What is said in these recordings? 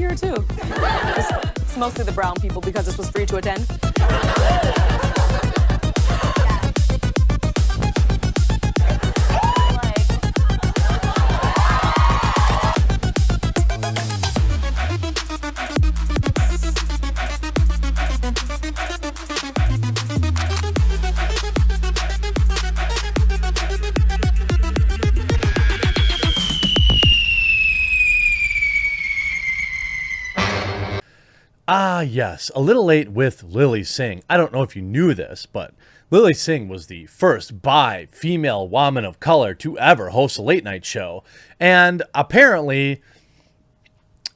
here too. It's mostly the brown people because this was free to attend. Ah, yes, A Little Late with Lilly Singh. I don't know if you knew this, but Lilly Singh was the first bi female woman of color to ever host a late night show. And apparently,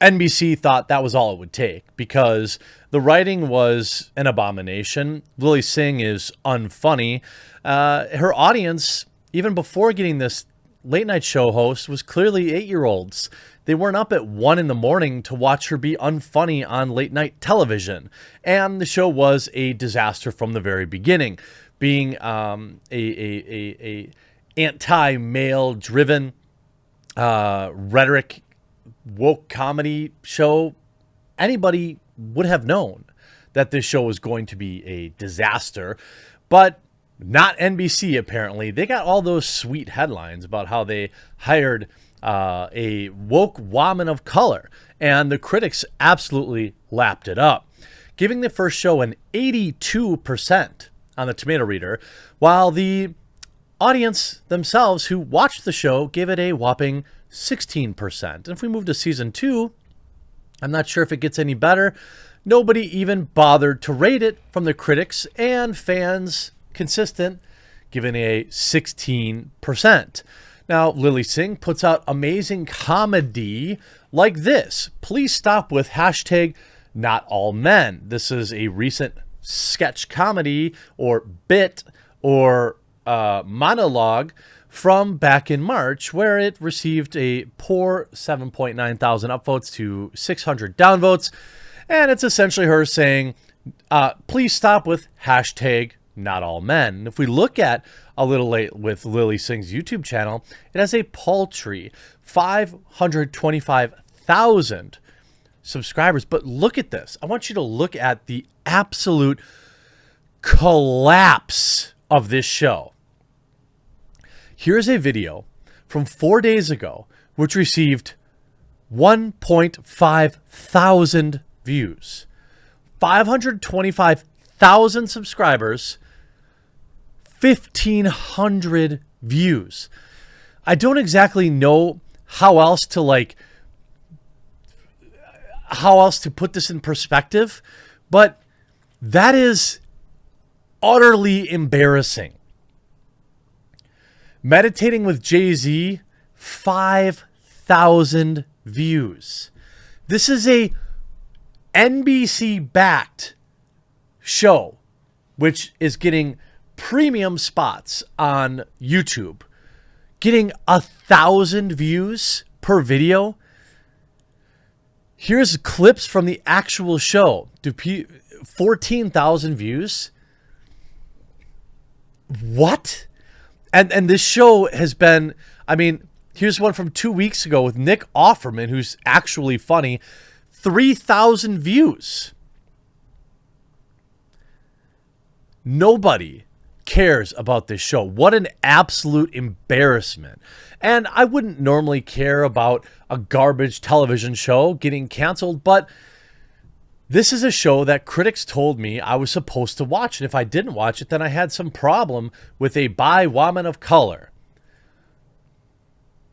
NBC thought that was all it would take because the writing was an abomination. Lilly Singh is unfunny. Her audience, even before getting this late night show host, was clearly 8-year-olds. They weren't up at 1 a.m. to watch her be unfunny on late night television. And the show was a disaster from the very beginning, being a anti-male driven rhetoric woke comedy show. Anybody would have known that this show was going to be a disaster, but not NBC apparently. They got all those sweet headlines about how they hired a woke woman of color, and the critics absolutely lapped it up, giving the first show an 82% on the tomato reader, while the audience themselves who watched the show gave it a whopping 16%. And if we move to season 2, I'm not sure if it gets any better. Nobody even bothered to rate it from the critics, and fans consistent, giving a 16%. Now, Lilly Singh puts out amazing comedy like this. Please stop with hashtag not all men. This is a recent sketch comedy or bit or monologue from back in March, where it received a poor 7.9 thousand upvotes to 600 downvotes. And it's essentially her saying, please stop with hashtag not all men. And if we look at A Little Late with Lilly Singh's YouTube channel, it has a paltry 525,000 subscribers. But look at this. I want you to look at the absolute collapse of this show. Here's a video from 4 days ago, which received 1.5 thousand views, 525,000 subscribers, 1,500 views. I don't exactly know how else to put this in perspective, but that is utterly embarrassing. Meditating with Jay-Z, 5,000 views. This is a NBC-backed show, which is getting premium spots on YouTube, getting 1,000 views per video. Here's clips from the actual show. 14,000 views. What? And this show has been, I mean, here's one from 2 weeks ago with Nick Offerman, who's actually funny. 3,000 views. Nobody cares about this show. What an absolute embarrassment. And I wouldn't normally care about a garbage television show getting canceled, but this is a show that critics told me I was supposed to watch. And if I didn't watch it, then I had some problem with a bi woman of color.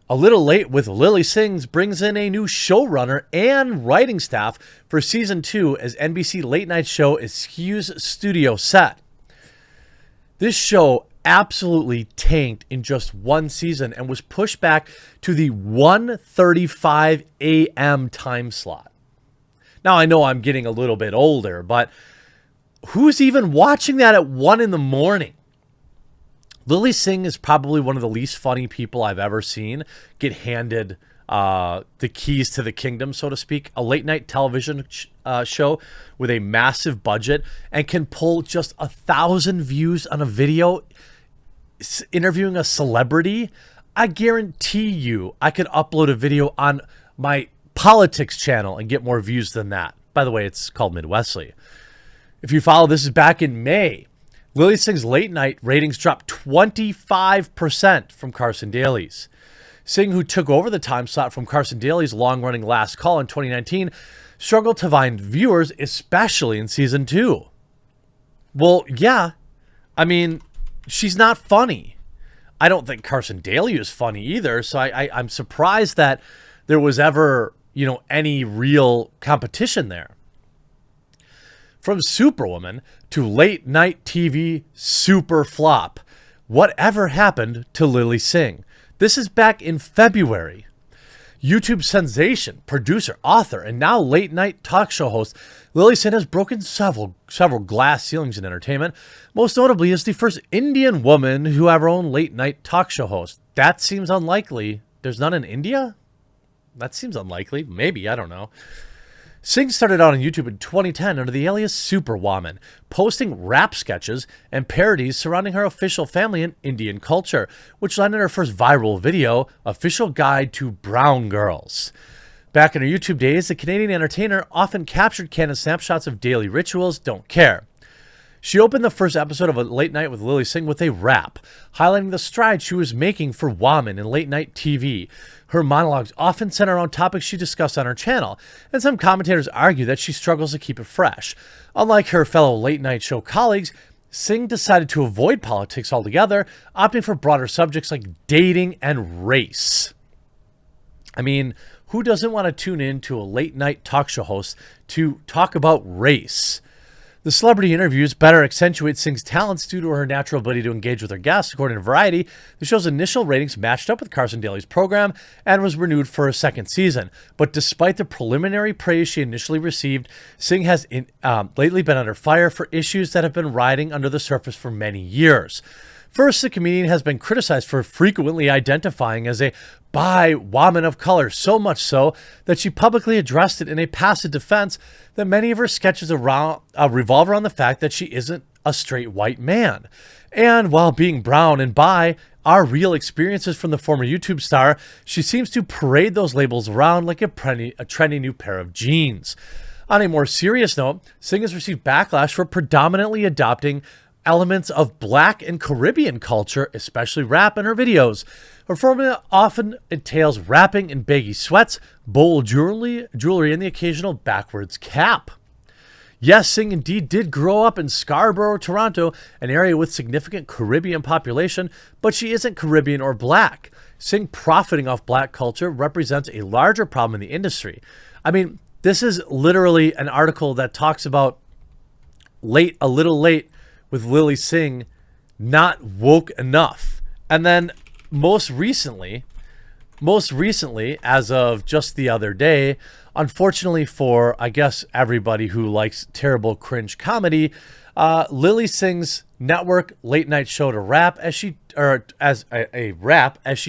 A Little Late with Lilly Singh brings in a new showrunner and writing staff for season 2 as NBC late night show eschews studio set. This show absolutely tanked in just one season and was pushed back to the 1:35 a.m. time slot. Now, I know I'm getting a little bit older, but who's even watching that at 1 a.m? Lilly Singh is probably one of the least funny people I've ever seen get handed the keys to the kingdom, so to speak. A late night television show with a massive budget and can pull just 1,000 views on a video interviewing a celebrity. I guarantee you I could upload a video on my politics channel and get more views than that. By the way, it's called Midwestly. If you follow, this is back in May. Lilly Singh's late night ratings dropped 25% from Carson Daly's. Singh, who took over the time slot from Carson Daly's long-running Last Call in 2019, struggled to find viewers, especially in season 2. Well, yeah. I mean, she's not funny. I don't think Carson Daly is funny either, so I'm surprised that there was ever, any real competition there. From Superwoman to late night TV super flop, whatever happened to Lilly Singh? This is back in February. YouTube sensation, producer, author, and now late night talk show host, Lilly Singh has broken several glass ceilings in entertainment, most notably as the first Indian woman who ever owned late night talk show host. That seems unlikely. There's none in India? That seems unlikely. Maybe, I don't know. Singh started out on YouTube in 2010 under the alias Superwoman, posting rap sketches and parodies surrounding her official family and Indian culture, which landed her first viral video, Official Guide to Brown Girls. Back in her YouTube days, the Canadian entertainer often captured candid snapshots of daily rituals. Don't care. She opened the first episode of A Late Night with Lilly Singh with a rap, highlighting the strides she was making for women in late night TV. Her monologues often center around topics she discussed on her channel, and some commentators argue that she struggles to keep it fresh. Unlike her fellow late night show colleagues, Singh decided to avoid politics altogether, opting for broader subjects like dating and race. I mean, who doesn't want to tune in to a late night talk show host to talk about race? The celebrity interviews better accentuate Singh's talents due to her natural ability to engage with her guests. According to Variety, the show's initial ratings matched up with Carson Daly's program and was renewed for a second season. But despite the preliminary praise she initially received, Singh has lately been under fire for issues that have been riding under the surface for many years. First, the comedian has been criticized for frequently identifying as a bi woman of color, so much so that she publicly addressed it in a passive defense that many of her sketches revolve around the fact that she isn't a straight white man. And while being brown and bi are real experiences from the former YouTube star, she seems to parade those labels around like a trendy new pair of jeans. On a more serious note, Singh has received backlash for predominantly adopting elements of Black and Caribbean culture, especially rap, in her videos. Her formula often entails rapping in baggy sweats, bold jewelry, and the occasional backwards cap. Yes, Singh indeed did grow up in Scarborough, Toronto, an area with significant Caribbean population, but she isn't Caribbean or Black. Singh profiting off Black culture represents a larger problem in the industry. I mean, this is literally an article that talks about a little late with Lilly Singh not woke enough. And then most recently, as of just the other day, unfortunately for, I guess, everybody who likes terrible cringe comedy, Lilly Singh's network late night show to rap as she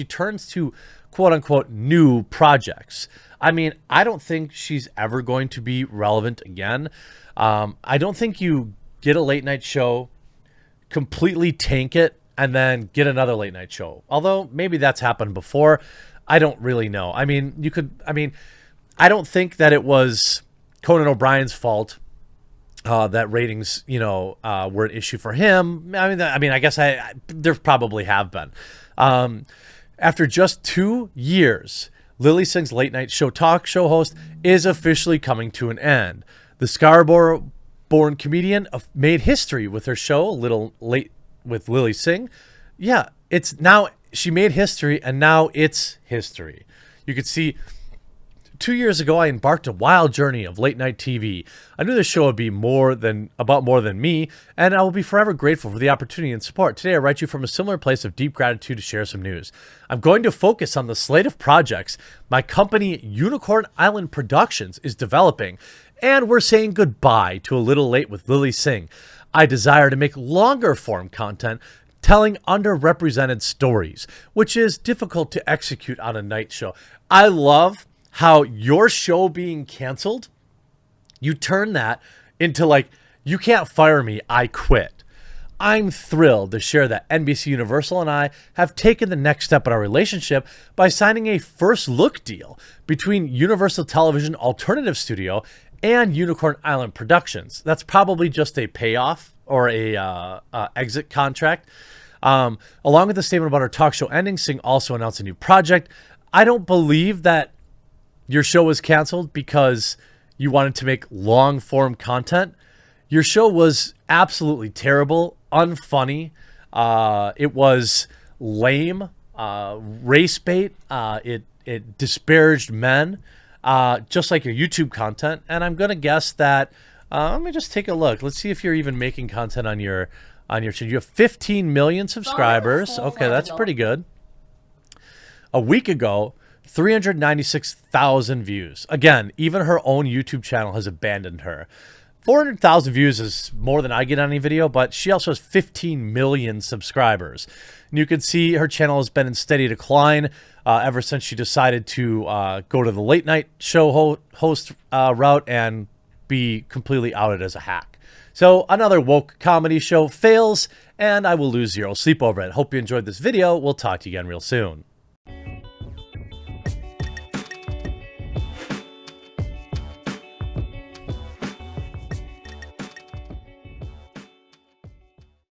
turns to quote unquote new projects. I mean, I don't think she's ever going to be relevant again. I don't think you get a late night show, completely tank it, and then get another late night show. Although maybe that's happened before. I don't really know. I mean, I don't think that it was Conan O'Brien's fault that ratings, were an issue for him. I guess there probably have been. After just 2 years, Lilly Singh's late night show talk show host is officially coming to an end. The Scarborough-born comedian made history with her show, A Little Late with Lilly Singh. Yeah, she made history, and now it's history. You could see 2 years ago, I embarked a wild journey of late night TV. I knew the show would be about more than me, and I will be forever grateful for the opportunity and support. Today, I write you from a similar place of deep gratitude to share some news. I'm going to focus on the slate of projects my company, Unicorn Island Productions, is developing, and we're saying goodbye to A Little Late with Lilly Singh. I desire to make longer form content telling underrepresented stories, which is difficult to execute on a night show. I love how your show being canceled, you turn that into like, you can't fire me, I quit. I'm thrilled to share that NBC Universal and I have taken the next step in our relationship by signing a first look deal between Universal Television Alternative Studio and Unicorn Island Productions. That's probably just a payoff or a exit contract. Along with the statement about our talk show ending, Singh also announced a new project. I don't believe that your show was canceled because you wanted to make long form content. Your show was absolutely terrible, unfunny. It was lame, race bait. It disparaged men, just like your YouTube content. And I'm going to guess that, let me just take a look. Let's see if you're even making content on your channel. You have 15 million subscribers. Okay, that's pretty good. A week ago, 396,000 views. Again, even her own YouTube channel has abandoned her. 400,000 views is more than I get on any video, but she also has 15 million subscribers. And you can see her channel has been in steady decline ever since she decided to go to the late night show host route and be completely outed as a hack. So another woke comedy show fails, and I will lose zero sleep over it. Hope you enjoyed this video. We'll talk to you again real soon.